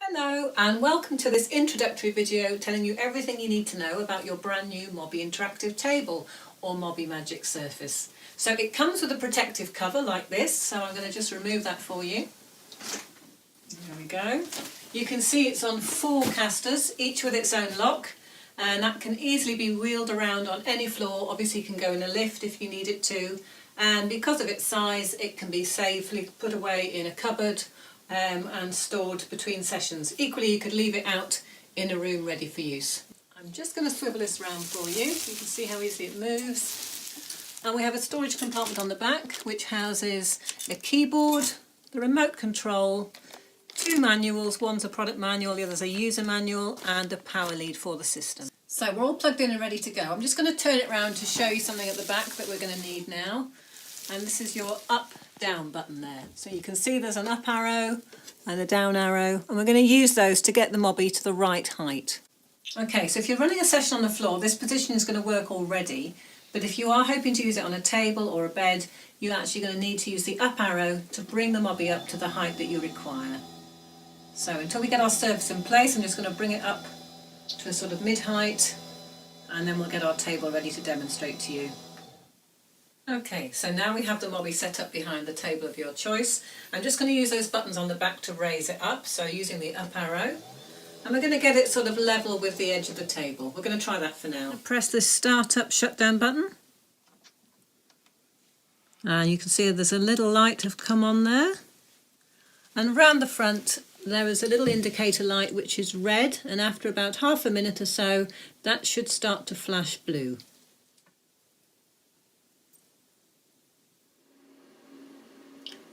Hello and welcome to this introductory video telling you everything you need to know about your brand new Mobii Interactive Table or Mobii Magic Surface. So it comes with a protective cover like this, so I'm going to just remove that for you. There we go. You can see it's on 4 casters, each with its own lock, and that can easily be wheeled around on any floor. Obviously you can go in a lift if you need it to, and because of its size it can be safely put away in a cupboard and stored between sessions. Equally, you could leave it out in a room ready for use. I'm just going to swivel this round for you so you can see how easily it moves. And we have a storage compartment on the back which houses a keyboard, the remote control, 2 manuals, one's a product manual, the other's a user manual, and a power lead for the system. So we're all plugged in and ready to go. I'm just going to turn it around to show you something at the back that we're going to need now. And this is your up-down button there. So you can see there's an up arrow and a down arrow, and we're going to use those to get the Mobii to the right height. Okay, so if you're running a session on the floor, this position is going to work already, but if you are hoping to use it on a table or a bed, you're actually going to need to use the up arrow to bring the Mobii up to the height that you require. So until we get our surface in place, I'm just going to bring it up to a sort of mid-height, and then we'll get our table ready to demonstrate to you. Okay, so now we have the Mobii set up behind the table of your choice. I'm just going to use those buttons on the back to raise it up, so using the up arrow. And we're going to get it sort of level with the edge of the table. We're going to try that for now. Press this start up shut down button. And you can see there's a little light have come on there. And around the front there is a little indicator light which is red, and after about half a minute or so that should start to flash blue.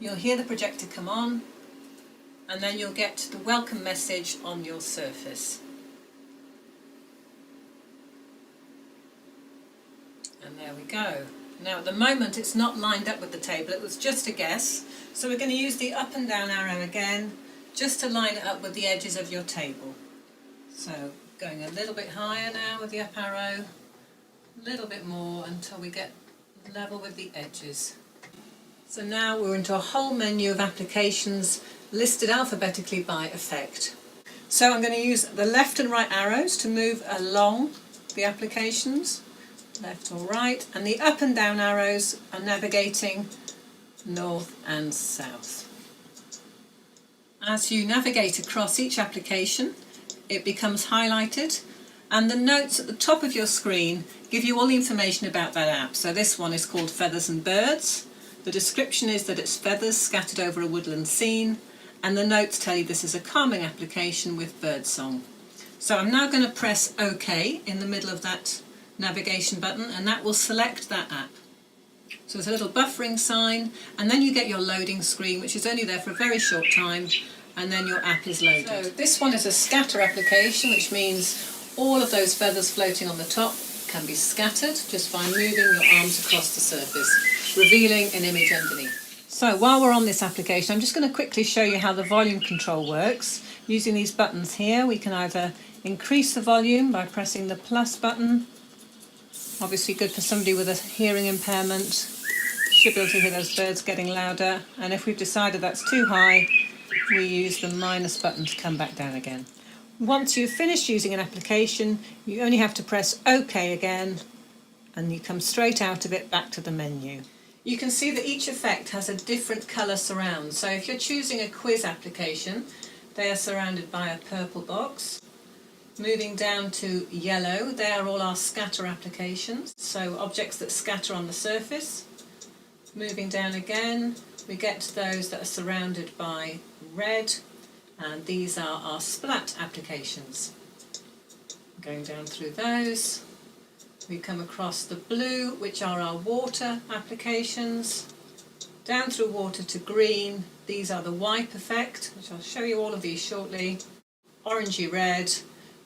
You'll hear the projector come on, and then you'll get the welcome message on your surface. And there we go. Now at the moment it's not lined up with the table, it was just a guess. So we're going to use the up and down arrow again, just to line it up with the edges of your table. So going a little bit higher now with the up arrow, a little bit more until we get level with the edges. So now we're into a whole menu of applications listed alphabetically by effect. So I'm going to use the left and right arrows to move along the applications, left or right, and the up and down arrows are navigating north and south. As you navigate across each application, it becomes highlighted, and the notes at the top of your screen give you all the information about that app. So this one is called Feathers and Birds. The description is that it's feathers scattered over a woodland scene, and the notes tell you this is a calming application with birdsong. So I'm now going to press OK in the middle of that navigation button, and that will select that app. So there's a little buffering sign, and then you get your loading screen, which is only there for a very short time, and then your app is loaded. So this one is a scatter application, which means all of those feathers floating on the top can be scattered just by moving your arms across the surface, revealing an image underneath. So while we're on this application, I'm just going to quickly show you how the volume control works. Using these buttons here, we can either increase the volume by pressing the plus button, obviously good for somebody with a hearing impairment, should be able to hear those birds getting louder, and if we've decided that's too high, we use the minus button to come back down again. Once you've finished using an application, you only have to press OK again, and you come straight out of it back to the menu. You can see that each effect has a different colour surround. So if you're choosing a quiz application, they are surrounded by a purple box. Moving down to yellow, they are all our scatter applications, so objects that scatter on the surface. Moving down again, we get to those that are surrounded by red, and these are our Splat applications. Going down through those, we come across the blue, which are our water applications. Down through water to green, these are the wipe effect, which I'll show you all of these shortly. Orangey red,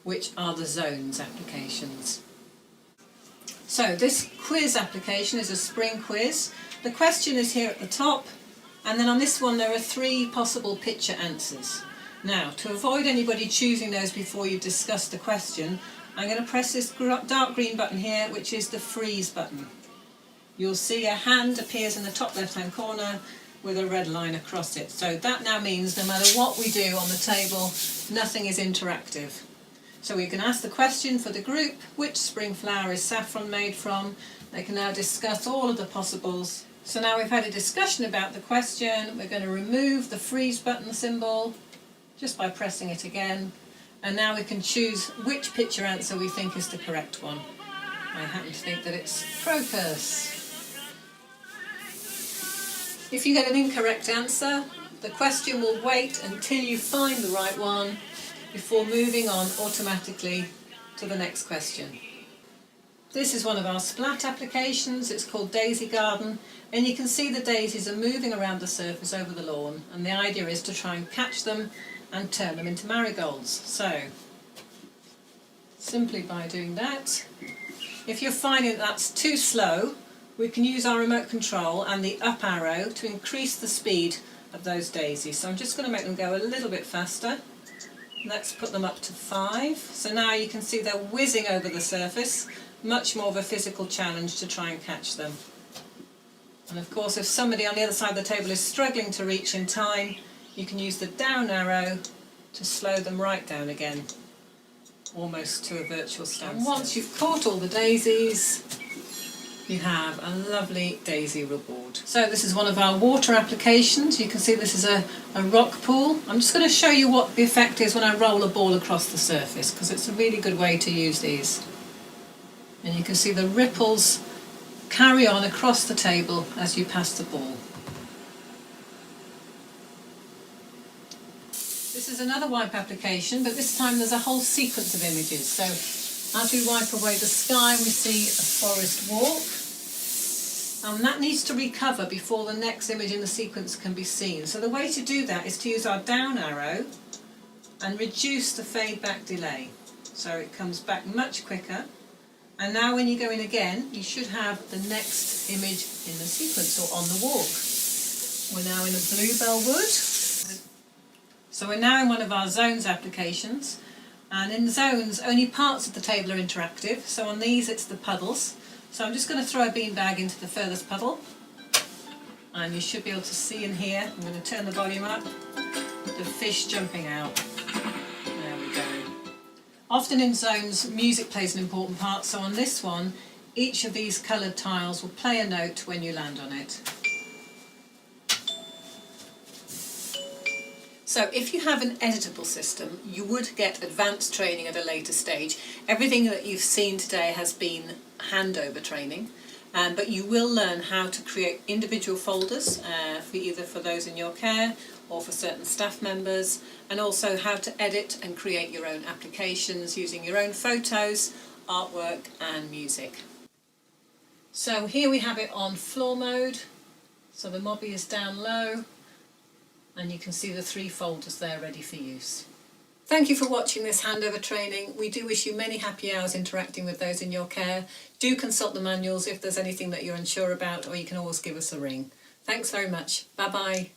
which are the zones applications. So this quiz application is a spring quiz. The question is here at the top, and then on this one there are 3 possible picture answers. Now, to avoid anybody choosing those before you discuss the question, I'm going to press this dark green button here, which is the freeze button. You'll see a hand appears in the top left hand corner, with a red line across it. So that now means no matter what we do on the table, nothing is interactive. So we can ask the question for the group, which spring flower is saffron made from? They can now discuss all of the possibles. So now we've had a discussion about the question, we're going to remove the freeze button symbol just by pressing it again. And now we can choose which picture answer we think is the correct one. I happen to think that it's crocus. If you get an incorrect answer, the question will wait until you find the right one before moving on automatically to the next question. This is one of our Splat applications. It's called Daisy Garden, and you can see the daisies are moving around the surface over the lawn, and the idea is to try and catch them and turn them into marigolds. So, simply by doing that, if you're finding that's too slow, we can use our remote control and the up arrow to increase the speed of those daisies. So I'm just going to make them go a little bit faster. Let's put them up to 5. So now you can see they're whizzing over the surface, much more of a physical challenge to try and catch them. And of course, if somebody on the other side of the table is struggling to reach in time, you can use the down arrow to slow them right down again, almost to a virtual standstill. And once you've caught all the daisies, you have a lovely daisy reward. So this is one of our water applications. You can see this is a rock pool. I'm just going to show you what the effect is when I roll a ball across the surface, because it's a really good way to use these. And you can see the ripples carry on across the table as you pass the ball. This is another wipe application, but this time there's a whole sequence of images. So as we wipe away the sky, we see a forest walk. And that needs to recover before the next image in the sequence can be seen. So the way to do that is to use our down arrow and reduce the fade back delay. So it comes back much quicker. And now when you go in again, you should have the next image in the sequence or on the walk. We're now in a bluebell wood. So we're now in one of our zones applications. And in zones, only parts of the table are interactive. So on these, it's the puddles. So I'm just going to throw a beanbag into the furthest puddle. And you should be able to see in here, I'm going to turn the volume up, the fish jumping out. There we go. Often in zones, music plays an important part. So on this one, each of these coloured tiles will play a note when you land on it. So if you have an editable system, you would get advanced training at a later stage. Everything that you've seen today has been handover training, but you will learn how to create individual folders, either for those in your care or for certain staff members, and also how to edit and create your own applications using your own photos, artwork and music. So here we have it on floor mode, so the Mobii is down low, and you can see the 3 folders there ready for use. Thank you for watching this handover training. We do wish you many happy hours interacting with those in your care. Do consult the manuals if there's anything that you're unsure about, or you can always give us a ring. Thanks very much. Bye bye.